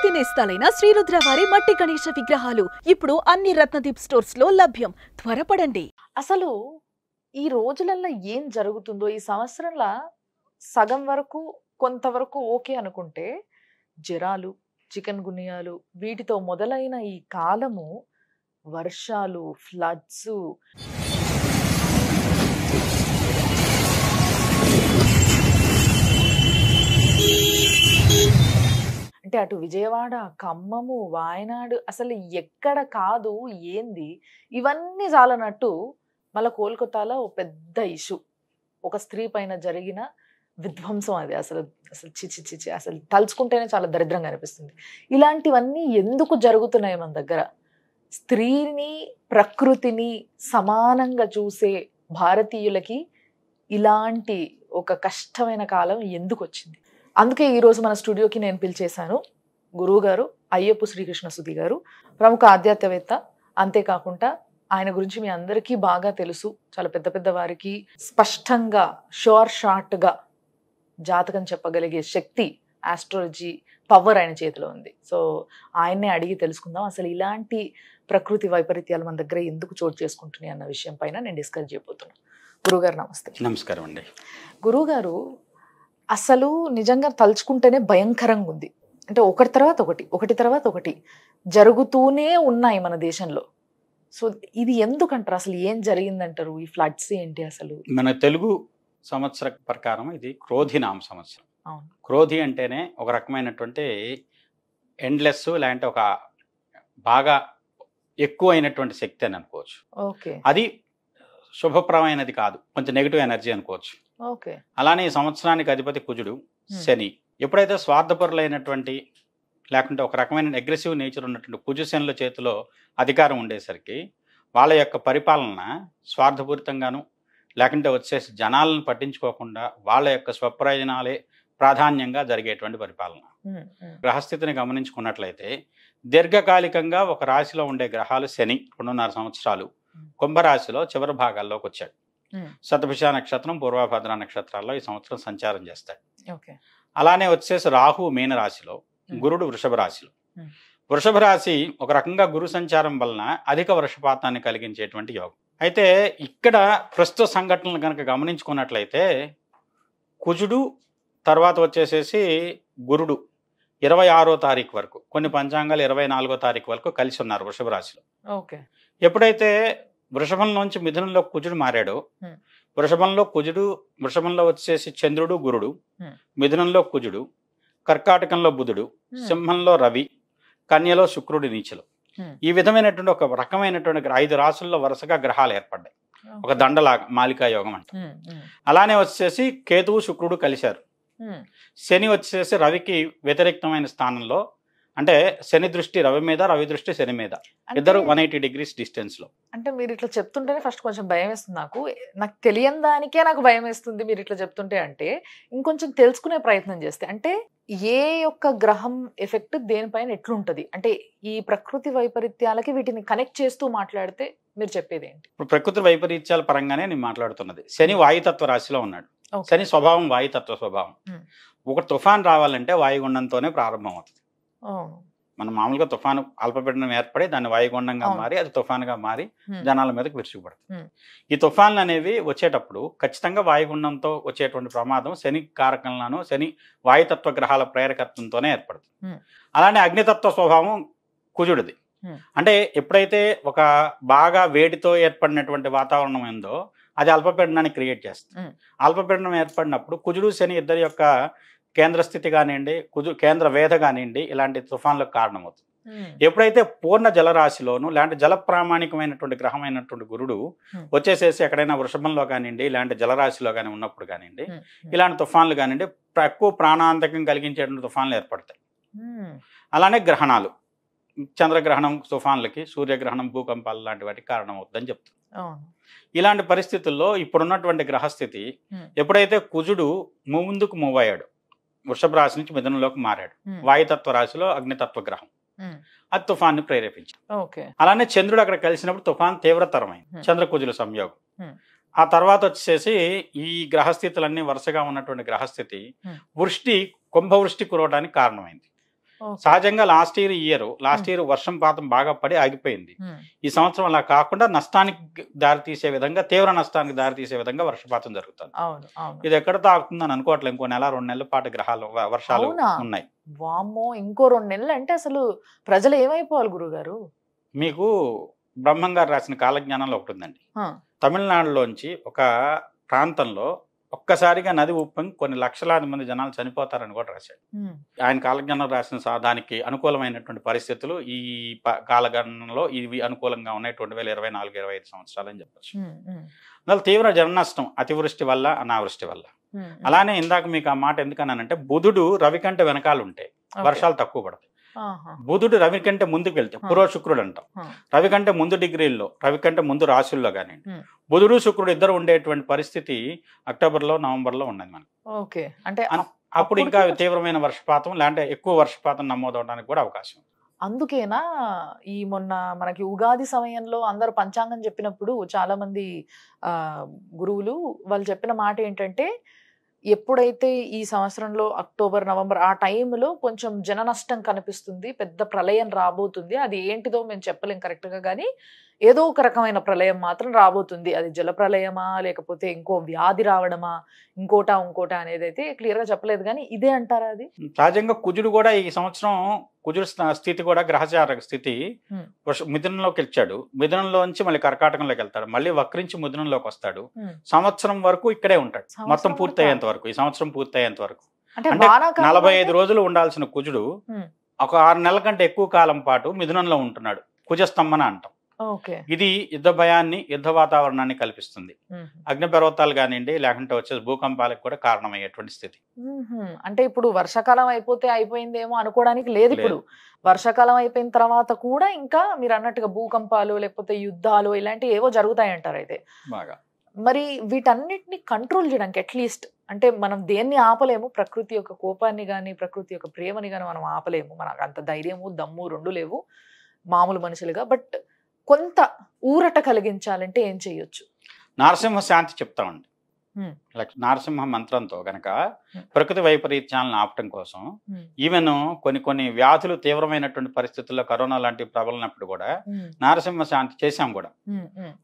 పూర్తి నేస్తాలైన శ్రీరుద్ర వారి మట్టి గణేశ విగ్రహాలు ఇప్పుడు అన్ని రత్నదీప్ స్టోర్స్ లో లభ్యం. త్వరపడండి. అసలు ఈ రోజులలో ఏం జరుగుతుందో ఈ సంవత్సరంలో సగం వరకు కొంతవరకు ఓకే అనుకుంటే జ్వరాలు, చికెన్ గున్యాలు వీటితో మొదలైన ఈ కాలము వర్షాలు, ఫ్లడ్స్, అంటే అటు విజయవాడ, ఖమ్మము, వాయనాడు అసలు ఎక్కడ కాదు ఏంది ఇవన్నీ చాలనట్టు మళ్ళీ కోల్కతాలో ఓ పెద్ద ఇష్యూ, ఒక స్త్రీ పైన జరిగిన విధ్వంసం. అది అసలు అసలు చిచి చిచి అసలు తలుచుకుంటేనే చాలా దరిద్రంగా అనిపిస్తుంది. ఇలాంటివన్నీ ఎందుకు జరుగుతున్నాయి మన దగ్గర? స్త్రీని, ప్రకృతిని సమానంగా చూసే భారతీయులకి ఇలాంటి ఒక కష్టమైన కాలం ఎందుకు వచ్చింది? అందుకే ఈరోజు మన స్టూడియోకి నేను పిలిచేశాను గురువు గారు అయ్యప్ప శ్రీకృష్ణ సుధి గారు, ప్రముఖ ఆధ్యాత్మవేత్త. అంతేకాకుండా ఆయన గురించి మీ అందరికీ బాగా తెలుసు. చాలా పెద్ద పెద్ద వారికి స్పష్టంగా షార్ట్గా జాతకం చెప్పగలిగే శక్తి, ఆస్ట్రాలజీ పవర్ ఆయన చేతిలో ఉంది. సో ఆయన్నే అడిగి తెలుసుకుందాం అసలు ఇలాంటి ప్రకృతి వైపరీత్యాలు మన దగ్గర ఎందుకు చోటు చేసుకుంటున్నాయి అన్న విషయం పైన నేను డిస్కస్ చేయబోతున్నాను. గురువుగారు నమస్తే. నమస్కారం అండి. గురువుగారు, అసలు నిజంగా తలుచుకుంటేనే భయంకరంగా ఉంది. అంటే ఒకటి తర్వాత ఒకటి జరుగుతూనే ఉన్నాయి మన దేశంలో. సో ఇది ఎందుకంటారు? అసలు ఏం జరిగిందంటారు? ఈ ఫ్లడ్స్ ఏంటి అసలు? మన తెలుగు సంవత్సర ప్రకారం ఇది క్రోధినామ సంవత్సరం. అవును. క్రోధి అంటేనే ఒక రకమైనటువంటి ఎండ్లెస్, లేదంటే ఒక బాగా ఎక్కువ అయినటువంటి శక్తి అని అనుకోవచ్చు. ఓకే. అది శుభప్రమైనది కాదు, కొంచెం నెగిటివ్ ఎనర్జీ అనుకోవచ్చు. ఓకే. అలానే ఈ సంవత్సరానికి అధిపతి కుజుడు, శని. ఎప్పుడైతే స్వార్థపరులైనటువంటి లేకుంటే ఒక రకమైన అగ్రెసివ్ నేచర్ ఉన్నటువంటి కుజు శనుల చేతిలో అధికారం ఉండేసరికి వాళ్ళ యొక్క పరిపాలన స్వార్థపూరితంగాను, లేకుంటే వచ్చేసి జనాలను పట్టించుకోకుండా వాళ్ళ యొక్క స్వప్రయోజనాలే ప్రాధాన్యంగా జరిగేటువంటి పరిపాలన. గ్రహస్థితిని గమనించుకున్నట్లయితే దీర్ఘకాలికంగా ఒక రాశిలో ఉండే గ్రహాలు శని 2.5 సంవత్సరాలు కుంభరాశిలో చివరి భాగాల్లోకి వచ్చాడు. శతభిష నక్షత్రం, పూర్వభద్ర నక్షత్రాల్లో ఈ సంవత్సరం సంచారం చేస్తాడు. అలానే వచ్చేసి రాహు మీన రాశిలో, గురుడు వృషభ రాశిలో. వృషభ రాశి ఒక రకంగా గురు సంచారం వలన అధిక వర్షపాతాన్ని కలిగించేటువంటి యోగం. అయితే ఇక్కడ ప్రస్తుత సంఘటనలు కనుక గమనించుకున్నట్లయితే కుజుడు తర్వాత వచ్చేసేసి గురుడు 26వ తారీఖు వరకు, కొన్ని పంచాంగాలు 24వ తారీఖు వరకు కలిసి ఉన్నారు వృషభ రాశిలో. ఓకే. ఎప్పుడైతే వృషభంలోంచి మిథునంలో కుజుడు మారాడో, వృషభంలో వచ్చేసి చంద్రుడు, గురుడు, మిథునంలో కుజుడు, కర్కాటకంలో బుధుడు, సింహంలో రవి, కన్యలో శుక్రుడు నీచలు. ఈ విధమైనటువంటి ఒక రకమైనటువంటి 5 రాశుల్లో వరుసగా గ్రహాలు ఏర్పడ్డాయి. ఒక దండలాగా మాలికా యోగం అంట. అలానే వచ్చేసి కేతువు, శుక్రుడు కలిశారు. శని వచ్చేసి రవికి వ్యతిరేక్తమైన స్థానంలో, అంటే శని దృష్టి రవి మీద, రవి దృష్టి శని మీద, ఇద్దరు 180 degrees డిస్టెన్స్ లో. అంటే మీరు ఇట్లా చెప్తుంటేనే ఫస్ట్ కొంచెం భయం వేస్తుంది. నాకు తెలియని దానికే నాకు భయం వేస్తుంది మీరు ఇట్లా చెప్తుంటే. అంటే ఇంకొంచెం తెలుసుకునే ప్రయత్నం చేస్తే, అంటే ఏ యొక్క గ్రహం ఎఫెక్ట్ దేనిపైన ఎట్లుంటది, అంటే ఈ ప్రకృతి వైపరీత్యాలకి వీటిని కనెక్ట్ చేస్తూ మాట్లాడితే మీరు చెప్పేది ఏంటి? ఇప్పుడు ప్రకృతి వైపరీత్యాల పరంగానే నేను మాట్లాడుతున్నది. శని వాయుతత్వ రాశిలో ఉన్నాడు. శని స్వభావం వాయుతత్వ స్వభావం. ఒక తుఫాన్ రావాలంటే వాయుగుండంతోనే ప్రారంభం అవుతుంది. మనం మామూలుగా తుఫాను అల్పపీడనం ఏర్పడి దాన్ని వాయుగుండంగా మారి అది తుఫానుగా మారి జనాల మీదకి విరుచుకుపడుతుంది. ఈ తుఫాన్లు అనేవి వచ్చేటప్పుడు ఖచ్చితంగా వాయుగుండంతో వచ్చేటువంటి ప్రమాదం శని కారకంలోనూ, శని వాయుతత్వ గ్రహాల ప్రేరకత్వంతోనే ఏర్పడుతుంది. అలానే అగ్నితత్వ స్వభావం కుజుడిది. అంటే ఎప్పుడైతే ఒక బాగా వేడితో ఏర్పడినటువంటి వాతావరణం ఉందో అది అల్పపీడనాన్ని క్రియేట్ చేస్తుంది. అల్పపీడనం ఏర్పడినప్పుడు కుజుడు శని ఇద్దరి యొక్క కేంద్ర స్థితి కానివ్వండి, కేంద్ర వేధ కానివ్వండి, ఇలాంటి తుఫాన్లకు కారణమవుతుంది. ఎప్పుడైతే పూర్ణ జలరాశిలోను లేదంటే జల ప్రామాణికమైనటువంటి గ్రహమైనటువంటి గురుడు వచ్చేసేసి ఎక్కడైనా వృషభంలో కానివ్వండి, ఇలాంటి జలరాశిలో కానీ ఉన్నప్పుడు కానివ్వండి, ఇలాంటి తుఫాన్లు కానివ్వండి, ఎక్కువ ప్రాణాంతకం కలిగించేటువంటి తుఫాన్లు ఏర్పడతాయి. అలానే గ్రహణాలు, చంద్రగ్రహణం తుఫాన్లకి, సూర్యగ్రహణం భూకంపాలు లాంటి వాటికి కారణమవుతుందని చెప్తుంది. ఇలాంటి పరిస్థితుల్లో ఇప్పుడున్నటువంటి గ్రహస్థితి, ఎప్పుడైతే కుజుడు ముందుకు మూవ్ అయ్యాడు, వృషభ రాశి నుంచి మిథునంలోకి మారాడు, వాయుతత్వ రాశిలో అగ్నితత్వ గ్రహం, అది తుఫాన్ని ప్రేరేపించింది. అలానే చంద్రుడు అక్కడ కలిసినప్పుడు తుఫాన్ తీవ్రతరమైంది, చంద్రకుజుల సంయోగం. ఆ తర్వాత వచ్చేసి ఈ గ్రహస్థితులన్నీ వరుసగా ఉన్నటువంటి గ్రహస్థితి వృష్టి, కుంభవృష్టి కురవడానికి కారణమైంది. సహజంగా లాస్ట్ ఇయర్ వర్షపాతం బాగా పడి ఆగిపోయింది. ఈ సంవత్సరం అలా కాకుండా నష్టానికి దారితీసే విధంగా, తీవ్ర నష్టానికి దారితీసే విధంగా వర్షపాతం జరుగుతుంది. ఇది ఎక్కడ తాగుతుందని అనుకోవట్లేదు. ఇంకో 1-2 నెలల పాటు గ్రహాలు వర్షాలు ఉన్నాయి. వామ్మో, ఇంకో 2 నెలలు అంటే అసలు ప్రజలు ఏమైపోవాలి గురుగారు? మీకు బ్రహ్మం గారు రాసిన కాలజ్ఞానంలో ఒకటి ఉందండి. తమిళనాడులోంచి ఒక ప్రాంతంలో ఒక్కసారిగా నది ఉప్పొంగి కొన్ని లక్షలాది మంది జనాలు చనిపోతారని కూడా రాశాడు. ఆయన కాలజ్ఞానం రాసిన దానికి అనుకూలమైనటువంటి పరిస్థితులు ఈ కాలగణనలో ఇవి అనుకూలంగా ఉన్నాయి. 2024-25 సంవత్సరాలు అని చెప్పచ్చు. అందులో తీవ్ర జన నష్టం అతివృష్టి వల్ల, అనావృష్టి వల్ల. అలానే ఇందాక మీకు ఆ మాట ఎందుకన్నానంటే, బుధుడు రవి కంటే వెనకాల ఉంటే వర్షాలు తక్కువ పడతాయి. బుధుడు రవి కంటే ముందుకు వెళ్తే పూర్వ శుక్రుడు అంటాం. రవి కంటే ముందు డిగ్రీల్లో, రవి కంటే ముందు రాశుల్లో కానీ బుధుడు శుక్రుడు ఇద్దరు ఉండేటువంటి పరిస్థితి అక్టోబర్లో, నవంబర్లో ఉన్నది మనకి. ఓకే, అంటే అప్పుడు ఇంకా తీవ్రమైన వర్షపాతం, లేదంటే ఎక్కువ వర్షపాతం నమోదవడానికి కూడా అవకాశం. అందుకేనా ఈ మొన్న మనకి ఉగాది సమయంలో అందరూ పంచాంగం చెప్పినప్పుడు చాలా మంది గురువులు వాళ్ళు చెప్పిన మాట ఏంటంటే, ఎప్పుడైతే ఈ సంవత్సరంలో అక్టోబర్, నవంబర్ ఆ టైంలో కొంచెం జన నష్టం కనిపిస్తుంది, పెద్ద ప్రళయం రాబోతుంది. అది ఏంటిదో మేము చెప్పలేం కరెక్ట్గా, కానీ ఏదో ఒక రకమైన ప్రళయం మాత్రం రాబోతుంది. అది జల ప్రళయమా, లేకపోతే ఇంకో వ్యాధి రావడమా, ఇంకోటా అనేది అయితే క్లియర్గా చెప్పలేదు, కానీ ఇదే అంటారా? అది సహజంగా కుజుడు కూడా ఈ సంవత్సరం, కుజుడు స్థితి కూడా గ్రహచార స్థితి మిథునంలోకి వెళ్ళాడు. మిథునంలోంచి మళ్ళీ కర్కాటకంలోకి వెళ్తాడు, మళ్ళీ వక్రించి మిథునంలోకి వస్తాడు. సంవత్సరం వరకు ఇక్కడే ఉంటాడు, మొత్తం పూర్తయ్యేంత వరకు. ఈ సంవత్సరం పూర్తయ్యేంత వరకు అంటే 45 రోజులు ఉండాల్సిన కుజుడు ఒక 6 నెలల కంటే ఎక్కువ కాలం పాటు మిథునంలో ఉంటున్నాడు. కుజస్తంభన అంటాం. ఇది యుద్ధ భయాన్ని, యుద్ధ వాతావరణాన్ని కల్పిస్తుంది. అగ్ని పర్వతాలు కానివ్వండి, లేకుంటే వచ్చే భూకంపాలకు కూడా కారణమయ్యేటువంటి స్థితి. అంటే ఇప్పుడు వర్షాకాలం అయిపోతే అయిపోయిందేమో అనుకోవడానికి లేదు. ఇప్పుడు వర్షాకాలం అయిపోయిన తర్వాత కూడా ఇంకా మీరు అన్నట్టుగా భూకంపాలు, లేకపోతే యుద్ధాలు ఇలాంటివి ఏవో జరుగుతాయంటారు. అయితే బాగా మరి వీటన్నిటిని కంట్రోల్ చేయడానికి అట్లీస్ట్, అంటే మనం దేన్ని ఆపలేము, ప్రకృతి యొక్క కోపాన్ని కానీ, ప్రకృతి యొక్క ప్రేమని కానీ మనం ఆపలేము. మనకు అంత ధైర్యము, దమ్ము రెండు లేవు మామూలు మనుషులుగా. బట్ కొంత ఊరట కలిగించాలంటే ఏం చేయొచ్చు? నరసింహ శాంతి చెప్తామండి. నరసింహ మంత్రంతో గనక ప్రకృతి వైపరీత్యాలను ఆపటం కోసం, ఈవెన్ కొన్ని వ్యాధులు తీవ్రమైనటువంటి పరిస్థితుల్లో కరోనా లాంటివి ప్రబలినప్పుడు కూడా నరసింహ శాంతి చేశాం కూడా.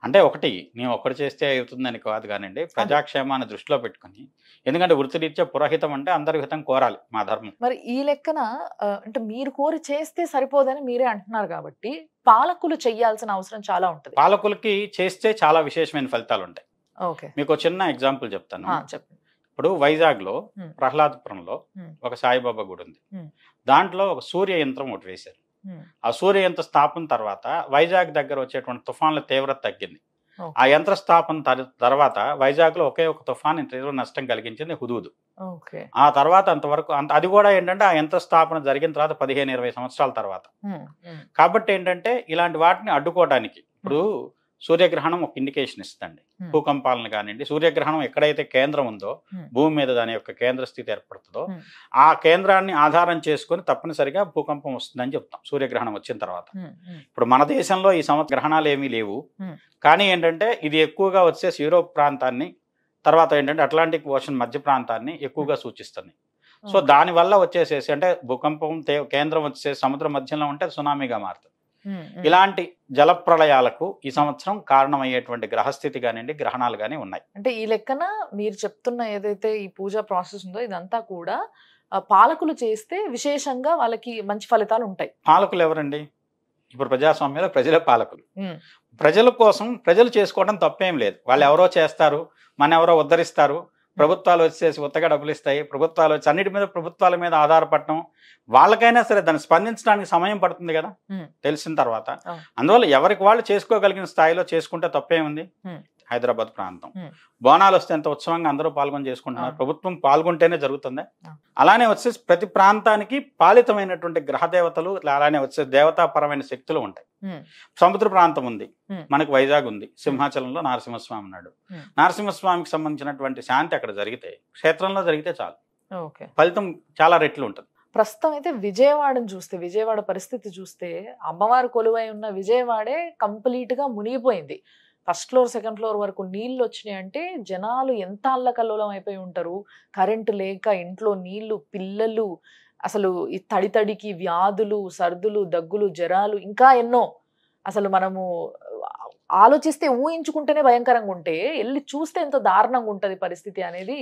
అంటే ఒకటి నేను ఒక్కటి చేస్తే అవుతుందని కాదు కానివ్వండి, ప్రజాక్షేమాన్ని దృష్టిలో పెట్టుకుని. ఎందుకంటే వృత్తిరీత్యా పురోహితం అంటే అందరి హితం కోరాలి, మా ధర్మం. మరి ఈ లెక్కన అంటే మీరు కోరి చేస్తే సరిపోదని మీరే అంటున్నారు కాబట్టి పాలకులు చెయ్యాల్సిన అవసరం చాలా ఉంటుంది. పాలకులకి చేస్తే చాలా విశేషమైన ఫలితాలు ఉంటాయి. మీకు చిన్న ఎగ్జాంపుల్ చెప్తాను. ఇప్పుడు వైజాగ్ లో ప్రహ్లాదపురంలో ఒక సాయిబాబా గుడి ఉంది. దాంట్లో ఒక సూర్య యంత్రం ఒకటి వేశారు. ఆ సూర్య యంత్ర స్థాపన తర్వాత వైజాగ్ దగ్గర వచ్చేటువంటి తుఫాన్ల తీవ్రత తగ్గింది. ఆ యంత్ర స్థాపన తర్వాత వైజాగ్ లో ఒకే ఒక తుఫాన్ తీవ్ర నష్టం కలిగించింది, హుదూద్. ఆ తర్వాత అంతవరకు అది కూడా ఏంటంటే ఆ యంత్ర స్థాపన జరిగిన తర్వాత 15-20 సంవత్సరాల తర్వాత. కాబట్టి ఏంటంటే ఇలాంటి వాటిని అడ్డుకోవడానికి ఇప్పుడు సూర్యగ్రహణం ఒక ఇండికేషన్ ఇస్తుంది. భూకంపాలను కానివ్వండి, సూర్యగ్రహణం ఎక్కడైతే కేంద్రం ఉందో, భూమి మీద దాని యొక్క కేంద్ర స్థితి ఏర్పడుతుందో, ఆ కేంద్రాన్ని ఆధారం చేసుకుని తప్పనిసరిగా భూకంపం వస్తుందని చెప్తాం సూర్యగ్రహణం వచ్చిన తర్వాత. ఇప్పుడు మన దేశంలో ఈ సంవత్సరం గ్రహణాలు ఏమీ లేవు, కానీ ఏంటంటే ఇది ఎక్కువగా వచ్చేసి యూరోప్ ప్రాంతాన్ని, తర్వాత ఏంటంటే అట్లాంటిక్ ఓషన్ మధ్య ప్రాంతాన్ని ఎక్కువగా సూచిస్తుంది. సో దానివల్ల వచ్చేసేసి అంటే భూకంపం కేంద్రం వచ్చేసి సముద్ర మధ్యంలో ఉంటే సునామీగా మారుతుంది. ఇలాంటి జల ప్రళయాలకు ఈ సంవత్సరం కారణమయ్యేటువంటి గ్రహస్థితి కానివ్వండి, గ్రహణాలు కానీ ఉన్నాయి. అంటే ఈ లెక్కన మీరు చెప్తున్న ఏదైతే ఈ పూజా ప్రాసెస్ ఉందో ఇదంతా కూడా పాలకులు చేస్తే విశేషంగా వాళ్ళకి మంచి ఫలితాలు ఉంటాయి. పాలకులు ఎవరండి? ఇప్పుడు ప్రజాస్వామ్యంలో ప్రజలే పాలకులు. ప్రజల కోసం ప్రజలు చేసుకోవడం తప్పేం లేదు. వాళ్ళు ఎవరో చేస్తారు, మన ఎవరో ఉద్ధరిస్తారు. ప్రభుత్వాలు వచ్చేసి ఉత్తగా డబ్బులు ఇస్తాయి, ప్రభుత్వాలు వచ్చి అన్నిటి మీద ప్రభుత్వాల మీద ఆధారపడటం. వాళ్ళకైనా సరే దాన్ని స్పందించడానికి సమయం పడుతుంది కదా తెలిసిన తర్వాత. అందువల్ల ఎవరికి వాళ్ళు చేసుకోగలిగిన స్థాయిలో చేసుకుంటే తప్పేముంది? హైదరాబాద్ ప్రాంతం బోనాలు వస్తే ఎంత ఉత్సవంగా అందరూ పాల్గొని చేసుకుంటున్నారు. ప్రభుత్వం పాల్గొంటేనే జరుగుతుంది. అలానే వచ్చేసి ప్రతి ప్రాంతానికి పాలితమైనటువంటి గ్రహ దేవతలు, అలానే వచ్చే దేవతాపరమైన శక్తులు ఉంటాయి. సముద్ర ప్రాంతం ఉంది, మనకు వైజాగ్ ఉంది, సింహాచలంలో నరసింహస్వామి ఉన్నాడు. నరసింహస్వామికి సంబంధించినటువంటి శాంతి అక్కడ జరిగితే, క్షేత్రంలో జరిగితే చాలు, ఫలితం చాలా రెట్లు ఉంటుంది. ప్రస్తుతం అయితే విజయవాడను చూస్తే, విజయవాడ పరిస్థితి చూస్తే, అమ్మవారు కొలువై ఉన్న విజయవాడే కంప్లీట్ గా మునిగిపోయింది. ఫస్ట్ ఫ్లోర్, సెకండ్ ఫ్లోర్ వరకు నీళ్లు వచ్చినాయి అంటే జనాలు ఎంత అల్లకల్లోలం అయిపోయి ఉంటారు. కరెంటు లేక ఇంట్లో నీళ్లు, పిల్లలు అసలు ఈ తడికి వ్యాధులు, సర్దులు, దగ్గులు, జ్వరాలు ఇంకా ఎన్నో అసలు మనము ఆలోచిస్తే ఊహించుకుంటేనే భయంకరంగా ఉంటే వెళ్ళి చూస్తే ఎంత దారుణంగా ఉంటది పరిస్థితి అనేది.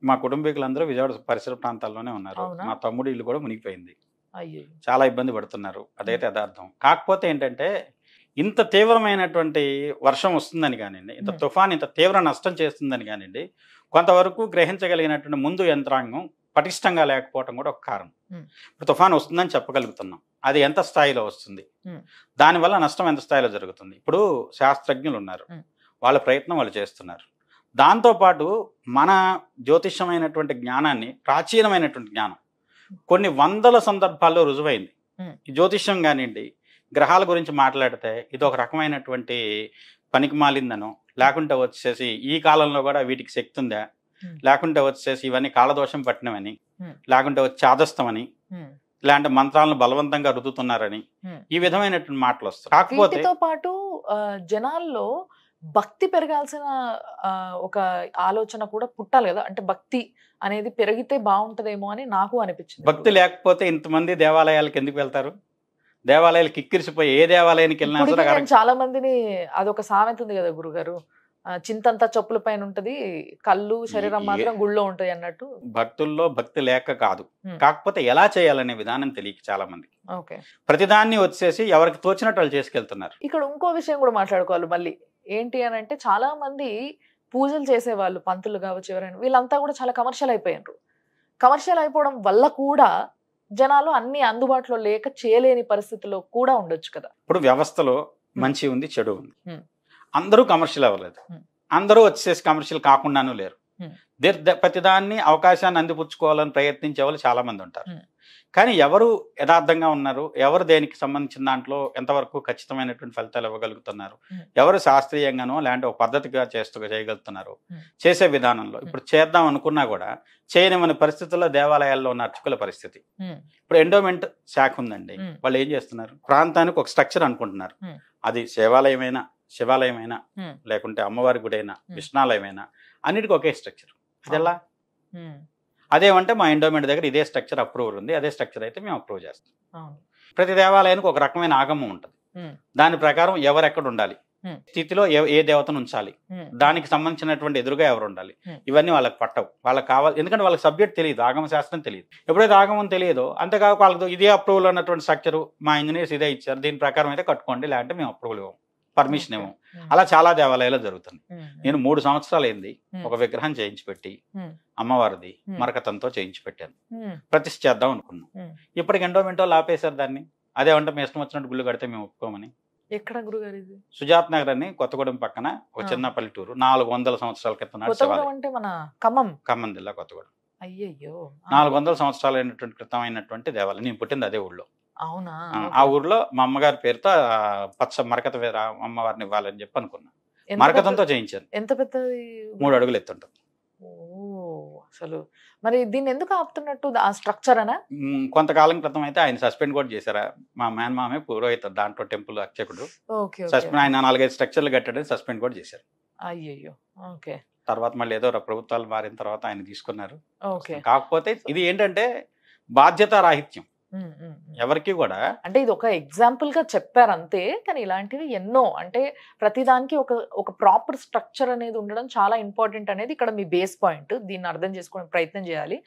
మా కుటుంబీకులందరూ విజయవాడ పరిసర ప్రాంతాల్లోనే ఉన్నారు. అవునా? మా తమ్ముడు ఇల్లు కూడా మునిగిపోయింది. అయ్యో. చాలా ఇబ్బంది పడుతున్నారు. అదైతే యథార్థం. కాకపోతే ఏంటంటే ఇంత తీవ్రమైనటువంటి వర్షం వస్తుందని కానివ్వండి, ఇంత తుఫాన్ ఇంత తీవ్ర నష్టం చేస్తుందని కానివ్వండి, కొంతవరకు గ్రహించగలిగినటువంటి ముందు యంత్రాంగం పటిష్టంగా లేకపోవడం కూడా ఒక కారణం. ఇప్పుడు తుఫాన్ వస్తుందని చెప్పగలుగుతున్నాం, అది ఎంత స్థాయిలో వస్తుంది, దానివల్ల నష్టం ఎంత స్థాయిలో జరుగుతుంది. ఇప్పుడు శాస్త్రజ్ఞులు ఉన్నారు, వాళ్ళ ప్రయత్నం వాళ్ళు చేస్తున్నారు. దాంతోపాటు మన జ్యోతిష్యమైనటువంటి జ్ఞానాన్ని, ప్రాచీనమైనటువంటి జ్ఞానం కొన్ని వందల సందర్భాల్లో రుజువైంది. ఈ జ్యోతిష్యం కానివ్వండి, గ్రహాల గురించి మాట్లాడితే ఇది ఒక రకమైనటువంటి పనికి మాలిందనో, లేకుంటే వచ్చేసి ఈ కాలంలో కూడా వీటికి శక్తి ఉందా, లేకుంటే వచ్చేసి ఇవన్నీ కాలదోషం పట్టినవని, లేకుంటే వచ్చి చాదస్తమని, ఇలాంటి మంత్రాలను బలవంతంగా రుద్దుతున్నారని, ఈ విధమైనటువంటి మాటలు వస్తాయి. కాకపోతే వీటితో పాటు జనాల్లో భక్తి పెరగాల్సిన ఒక ఆలోచన కూడా పుట్టాలి కదా. అంటే భక్తి అనేది పెరిగితే బాగుంటదేమో అని నాకు అనిపించింది. భక్తి లేకపోతే ఇంతమంది దేవాలయాలకు ఎందుకు వెళ్తారు? దేవాలయాలు కిక్కిరిసిపోయి ఏ దేవాలయానికి వెళ్ళినా చాలా మందిని, అదొక సామెత ఉంది కదా గురుగారు, చింతంతా చెప్పుల పైన ఉంటది, కళ్ళు శరీరం మాత్రం గుళ్ళో ఉంటది అన్నట్టు. భక్తుల్లో భక్తి లేక కాదు, కాకపోతే ఎలా చేయాలనే విధానం తెలియక చాలా మంది ఓకే ప్రతిదాన్ని వచ్చేసి ఎవరికి తోచినట్టు వాళ్ళు చేసుకెళ్తున్నారు. ఇక్కడ ఇంకో విషయం కూడా మాట్లాడుకోవాలి మళ్ళీ. ఏంటి అని అంటే చాలా మంది పూజలు చేసేవాళ్ళు, పంతులు కావచ్చు ఎవరైనా, వీళ్ళంతా కూడా చాలా కమర్షియల్ అయిపోయారు. కమర్షియల్ అయిపోవడం వల్ల కూడా జనాలు అన్ని అందుబాటులో లేక చేయలేని పరిస్థితిలో కూడా ఉండొచ్చు కదా. ఇప్పుడు వ్యవస్థలో మంచి ఉంది, చెడు ఉంది. అందరూ కమర్షియల్ అవ్వలేదు, అందరూ వచ్చేసి కమర్షియల్ కాకుండానూ లేరు. ప్రతిదాన్ని అవకాశాన్ని అందిపుచ్చుకోవాలని ప్రయత్నించే వాళ్ళు చాలా మంది ఉంటారు. కానీ ఎవరు యథార్థంగా ఉన్నారు, ఎవరు దేనికి సంబంధించిన దాంట్లో ఎంతవరకు ఖచ్చితమైనటువంటి ఫలితాలు ఇవ్వగలుగుతున్నారు, ఎవరు శాస్త్రీయంగానో లేదంటే ఒక పద్ధతిగా చేయగలుగుతున్నారు, చేసే విధానంలో. ఇప్పుడు చేద్దాం అనుకున్నా కూడా చేయనివని పరిస్థితుల్లో దేవాలయాల్లో ఉన్న అర్చకుల పరిస్థితి. ఇప్పుడు ఎండోమెంట్ శాఖ ఉందండి, వాళ్ళు ఏం చేస్తున్నారు, ప్రాంతానికి ఒక స్ట్రక్చర్ అనుకుంటున్నారు. అది శివాలయమైనా, శివాలయమైనా, లేకుంటే అమ్మవారి గుడైనా, విష్ణాలయమైనా, అన్నిటికీ ఒకే స్ట్రక్చర్. అది ఎలా? అదేమంటే మా ఎండోమెంట్ దగ్గర ఇదే స్ట్రక్చర్ అప్రూవల్ ఉంది, అదే స్ట్రక్చర్ అయితే మేము అప్రూవ్ చేస్తాం. ప్రతి దేవాలయానికి ఒక రకమైన ఆగమం ఉంటుంది, దాని ప్రకారం ఎవరెక్కడ ఉండాలి, స్థితిలో ఏ దేవతను ఉంచాలి, దానికి సంబంధించినటువంటి ఎదురుగా ఎవరు ఉండాలి, ఇవన్నీ వాళ్ళకి పట్టవు. వాళ్ళకి కావాలి, ఎందుకంటే వాళ్ళకి సబ్జెక్ట్ తెలియదు, ఆగమ శాస్త్రం తెలియదు. ఎప్పుడైతే ఆగమం తెలియదో అంతేకాక వాళ్ళకి ఇదే అప్రూవల్ అన్నటువంటి స్ట్రక్చరు మా ఇంజనీర్స్ ఇదే ఇచ్చారు, దీని ప్రకారం అయితే కట్టుకోండి, లేదంటే మేము అప్రూవల్ ఇవ్వం, పర్మిషన్ ఇవ్వం. అలా చాలా దేవాలయాలు జరుగుతుంది. నేను 3 సంవత్సరాలు అయింది ఒక విగ్రహం చేయించి పెట్టి, అమ్మవారిది మరకతంతో చేయించి పెట్టాను, ప్రతిష్ఠ చేద్దాం అనుకున్నాం. ఇప్పటికి ఎండోమెంట్ వాళ్ళు ఆపేశారు దాన్ని. అదేమంటే మేము ఇష్టం వచ్చినట్టు గుళ్ళు కడితే మేము ఒప్పుకోమని. ఎక్కడ గురుగారు ఇది? సుజాత్ నగర్ అని కొత్తగూడెం పక్కన ఒక చిన్న పల్లెటూరు, 400 సంవత్సరాల క్రితం అంటే మన ఖమ్మం జిల్లా కొత్తగూడెం. అయ్యయ్యో, 400 సంవత్సరాలు అయినటువంటి క్రితం అయినటువంటి దేవాలయం. నేను పుట్టింది అదే ఊళ్ళో. అవునా? ఆ ఊర్లో మా అమ్మగారి పేరుతో పచ్చ మరకత అమ్మవారిని ఇవ్వాలని చెప్పి అనుకున్నా, మరకతంతో చేయించాను. ఎంత పెద్దది? 3 అడుగులు ఎత్తుంటది. అసలు మరి దీన్ని ఎందుకు ఆపుతున్నట్టు? ఆ స్ట్రక్చర్ అనా? కొంతకాలం క్రితం అయితే ఆయన సస్పెండ్ కూడా చేశారా. మా మేనమామే పురోహిత దాంట్లో టెంపుల్ అర్చకుడు, సస్పెండ్, ఆయన 4-5 స్ట్రక్చర్లు కట్టాడని సస్పెండ్ కూడా చేశారు. అయ్యయ్యో. ఓకే. తర్వాత మళ్ళీ ఏదో ప్రభుత్వాలు మారిన తర్వాత ఆయన తీసుకున్నారు. కాకపోతే ఇది ఏంటంటే బాధ్యత రాహిత్యం ఎవరికి కూడా. అంటే ఇది ఒక ఎగ్జాంపుల్ గా చెప్పారు అంతే, కానీ ఇలాంటివి ఎన్నో. అంటే ప్రతిదానికి ఒక ప్రాపర్ స్ట్రక్చర్ అనేది ఉండడం చాలా ఇంపార్టెంట్ అనేది ఇక్కడ మీ బేస్ పాయింట్. దీన్ని అర్థం చేసుకోవడానికి ప్రయత్నం చేయాలి.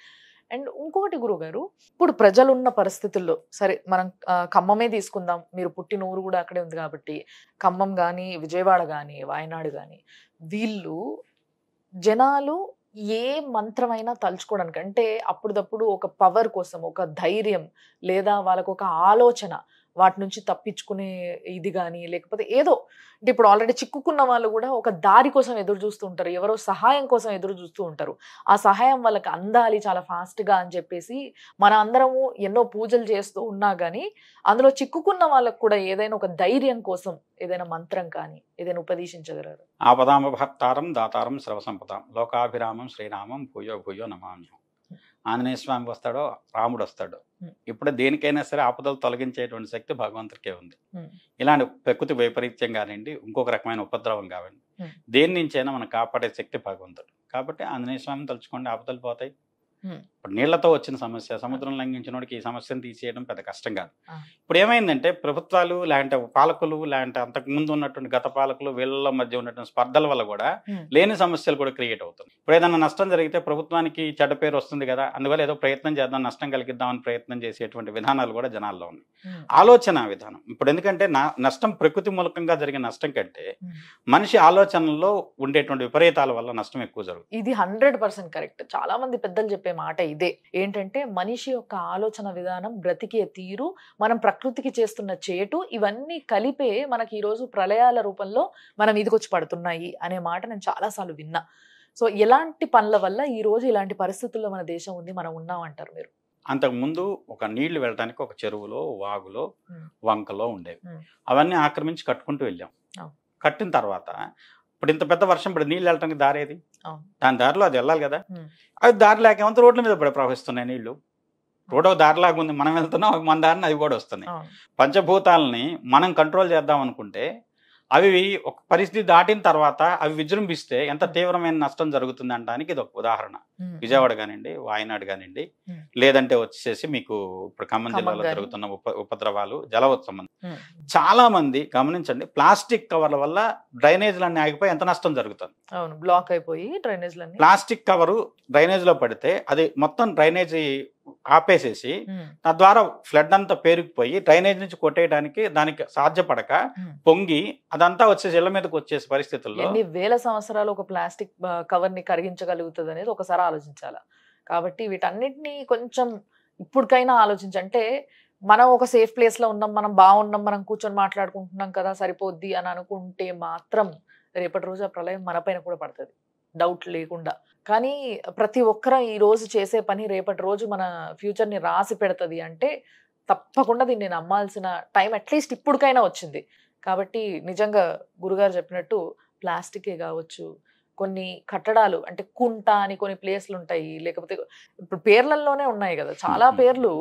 అండ్ ఇంకొకటి గురుగారు, ఇప్పుడు ప్రజలున్న పరిస్థితుల్లో, సరే మనం ఖమ్మమే తీసుకుందాం, మీరు పుట్టిన ఊరు కూడా అక్కడే ఉంది కాబట్టి, ఖమ్మం కానీ, విజయవాడ కానీ, వాయనాడు కానీ, వీళ్ళు జనాలు ఏ మంత్రమైనా తలుచుకోవడానికి, అంటే అప్పుడప్పుడు ఒక పవర్ కోసం, ఒక ధైర్యం, లేదా వాళ్ళకు ఒక ఆలోచన, వాటి నుంచి తప్పించుకునే ఇది కానీ, లేకపోతే ఏదో, అంటే ఇప్పుడు ఆల్రెడీ చిక్కుకున్న వాళ్ళు కూడా ఒక దారి కోసం ఎదురు చూస్తూ ఉంటారు, ఎవరో సహాయం కోసం ఎదురు చూస్తూ ఉంటారు. ఆ సహాయం వాళ్ళకి అందాలి చాలా ఫాస్ట్గా అని చెప్పేసి మన అందరము ఎన్నో పూజలు చేస్తూ ఉన్నా కానీ, అందులో చిక్కుకున్న వాళ్ళకు కూడా ఏదైనా ఒక ధైర్యం కోసం ఏదైనా మంత్రం కానీ ఏదైనా ఉపదేశించగలరు? ఆపదామభక్తారం దాతారం సర్వసంపదాం లోకాభిరామం శ్రీరామం భూయో భూయో నమామ్యం. ఆంజనేయ స్వామి వస్తాడో, రాముడు వస్తాడో, ఇప్పుడు దేనికైనా సరే ఆపదలు తొలగించేటువంటి శక్తి భగవంతుడికే ఉంది. ఇలాంటి ప్రకృతి వైపరీత్యం కానివ్వండి, ఇంకొక రకమైన ఉపద్రవం కావండి, దేని నుంచైనా మనం కాపాడే శక్తి భగవంతుడు. కాబట్టి ఆంజనేయ స్వామిని తలుచుకోండి, ఆపదలు పోతాయి. ఇప్పుడు నీళ్లతో వచ్చిన సమస్య, సముద్రం లంఘించిన వాడికి ఈ సమస్యను తీసేయడం పెద్ద కష్టం కాదు. ఆ. ఇప్పుడు ఏమైందంటే ప్రభుత్వాలు లేదంటే పాలకులు లేదంటే అంతకు ముందు ఉన్నటువంటి గత పాలకులు వీళ్ళ మధ్య ఉన్నటువంటి స్పర్ధల వల్ల కూడా లేని సమస్యలు కూడా క్రియేట్ అవుతుంది. ఇప్పుడు ఏదైనా నష్టం జరిగితే ప్రభుత్వానికి చెడ్డ పేరు వస్తుంది కదా, అందువల్ల ఏదో ప్రయత్నం చేద్దాం, నష్టం కలిగిద్దామని ప్రయత్నం చేసేటువంటి విధానాలు కూడా జనాల్లో ఉన్నాయి. ఆలోచన విధానం ఇప్పుడు ఎందుకంటే నష్టం ప్రకృతి మూలకంగా జరిగిన నష్టం కంటే మనిషి ఆలోచనల్లో ఉండేటువంటి విపరీతాల వల్ల నష్టం ఎక్కువ జరుగుతుంది. ఇది 100% కరెక్ట్. చాలా మంది పెద్దలు చెప్పే మాట ఇదే, ఏంటంటే మనిషి యొక్క ఆలోచన విధానం, బ్రతికే తీరు, మనం ప్రకృతికి చేస్తున్న చేటు, ఇవన్నీ కలిపే మనకి ఈ రోజు ప్రళయాల రూపంలో మనం ఇదికొచ్చి పడుతున్నాయి అనే మాట నేను చాలాసార్లు విన్నా. సో ఎలాంటి పనుల వల్ల ఈ రోజు ఇలాంటి పరిస్థితుల్లో మన దేశం ఉంది, మనం ఉన్నాం అంటారు మీరు? అంతకుముందు ఒక నీళ్లు వెళ్ళడానికి ఒక చెరువులో, వాగులో, వంకలో ఉండేవి. అవన్నీ ఆక్రమించి కట్టుకుంటూ వెళ్ళాం. కట్టిన తర్వాత ఇప్పుడు ఇంత పెద్ద వర్షం పడి నీళ్ళు వెళ్ళటానికి దారేది, దాని దారిలో అది వెళ్ళాలి కదా. అది దారి లేకేమంతా రోడ్ల మీద పడి ప్రవహిస్తున్నాయి నీళ్లు. రోడ్ ఒక దారిలాగా ఉంది, మనం వెళ్తున్నాం, మన దారిని అవి కూడా వస్తున్నాయి. పంచభూతాలని మనం కంట్రోల్ చేద్దాం అనుకుంటే అవి ఒక పరిస్థితి దాటిన తర్వాత అవి విజృంభిస్తే ఎంత తీవ్రమైన నష్టం జరుగుతుంది అనడానికి ఇది ఒక ఉదాహరణ. విజయవాడ కానివ్వండి, వాయనాడు కానివ్వండి, లేదంటే వచ్చేసి మీకు ఇప్పుడు ఖమ్మం జిల్లాలో జరుగుతున్న ఉపద్రవాలు, జలవత్సవం. చాలా మంది గమనించండి, ప్లాస్టిక్ కవర్ల వల్ల డ్రైనేజ్లన్నీ ఆగిపోయి ఎంత నష్టం జరుగుతుంది. బ్లాక్ అయిపోయి డ్రైనేజ్లన్నీ, ప్లాస్టిక్ కవరు డ్రైనేజ్ లో పడితే అది మొత్తం డ్రైనేజీ ఆపేసేసి తద్వారా ఫ్లడ్ అంతా పేరుకుపోయి డ్రైనేజ్ నుంచి కొట్టేయడానికి దానికి సాధ్యపడక పొంగి అదంతా వచ్చేసి ఇళ్ల మీదకి వచ్చేసే పరిస్థితుల్లో ఎన్ని వేల సంవత్సరాలు ఒక ప్లాస్టిక్ కవర్ ని కరిగించగలుగుతుంది అనేది ఒకసారి ఆలోచించాలా. కాబట్టి వీటన్నిటిని కొంచెం ఇప్పటికైనా ఆలోచించంటే, మనం ఒక సేఫ్ ప్లేస్ లో ఉన్నాం, మనం బాగున్నాం, మనం కూర్చొని మాట్లాడుకుంటున్నాం కదా సరిపోద్ది అని అనుకుంటే మాత్రం రేపటి రోజు ఆ ప్రళయం మన పైన కూడా పడుతుంది, డౌట్ లేకుండా. కానీ ప్రతి ఒక్కరు ఈ రోజు చేసే పని రేపటి రోజు మన ఫ్యూచర్ ని రాసి పెడుతుంది అంటే తప్పకుండా దీన్ని నమ్మాల్సిన టైం అట్లీస్ట్ ఇప్పటికైనా వచ్చింది. కాబట్టి నిజంగా గురుగారు చెప్పినట్టు ప్లాస్టికే కావచ్చు, కొన్ని కట్టడాలు అంటే కుంట అని కొన్ని ప్లేస్లు ఉంటాయి, లేకపోతే ఇప్పుడు పేర్లలోనే ఉన్నాయి కదా చాలా పేర్లు,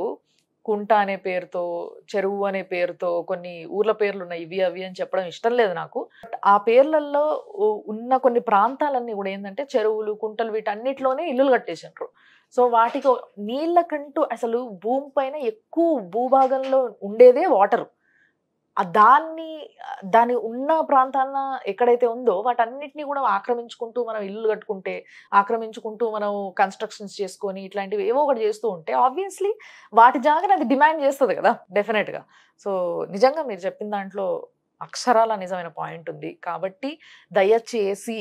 కుంట అనే పేరుతో, చెరువు అనే పేరుతో కొన్ని ఊర్ల పేర్లు ఉన్నాయి. ఇవి అవి అని చెప్పడం ఇష్టం లేదు నాకు. ఆ పేర్లలో ఉన్న కొన్ని ప్రాంతాలన్నీ కూడా ఏంటంటే చెరువులు, కుంటలు, వీటన్నిటిలోనే ఇల్లులు కట్టేసిండ్రు. సో వాటికి నీళ్ళకంటూ అసలు భూమి పైన ఎక్కువ భూభాగంలో ఉండేదే వాటర్. దాని ఉన్న ప్రాంతాన ఎక్కడైతే ఉందో వాటన్నిటిని కూడా ఆక్రమించుకుంటూ మనం ఇల్లు కట్టుకుంటే, ఆక్రమించుకుంటూ మనం కన్స్ట్రక్షన్స్ చేసుకొని ఇట్లాంటివి ఏవో ఒకటి చేస్తూ ఉంటే ఆబ్వియస్లీ వాటి జాగాని అది డిమాండ్ చేస్తుంది కదా డెఫినెట్గా. సో నిజంగా మీరు చెప్పిన దాంట్లో అక్షరాల నిజమైన పాయింట్ ఉంది. కాబట్టి దయచేసి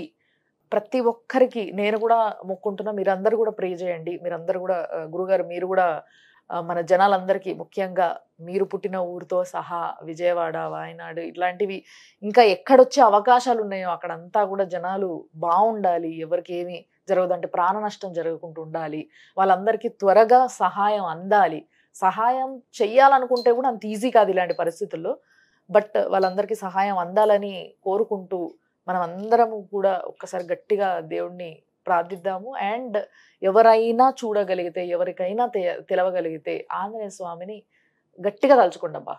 ప్రతి ఒక్కరికి నేను కూడా మొక్కుంటున్నా, మీరందరూ కూడా ప్రే చేయండి. మీరందరూ కూడా గురుగారు మీరు కూడా మన జనాలందరికీ, ముఖ్యంగా మీరు పుట్టిన ఊరితో సహా విజయవాడ, వాయనాడు ఇట్లాంటివి ఇంకా ఎక్కడొచ్చే అవకాశాలు ఉన్నాయో అక్కడంతా కూడా జనాలు బాగుండాలి, ఎవరికి ఏమి జరగదంటే ప్రాణ నష్టం జరగకుండా ఉండాలి, వాళ్ళందరికీ త్వరగా సహాయం అందాలి. సహాయం చెయ్యాలనుకుంటే కూడా అంత ఈజీ కాదు ఇలాంటి పరిస్థితుల్లో, బట్ వాళ్ళందరికీ సహాయం అందాలని కోరుకుంటూ మనం అందరము కూడా ఒక్కసారి గట్టిగా దేవుణ్ణి ప్రార్థిద్దాము. అండ్ ఎవరైనా చూడగలిగితే, ఎవరికైనా తెలవగలిగితే ఆంజనేయ స్వామిని గట్టిగా తలుచుకోండి అబ్బా,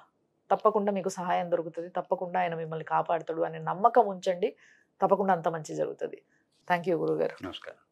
తప్పకుండా మీకు సహాయం దొరుకుతుంది, తప్పకుండా ఆయన మిమ్మల్ని కాపాడుతాడు అనే నమ్మకం ఉంచండి, తప్పకుండా అంత మంచి జరుగుతుంది. థ్యాంక్ యూ గురుగారు. నమస్కారం.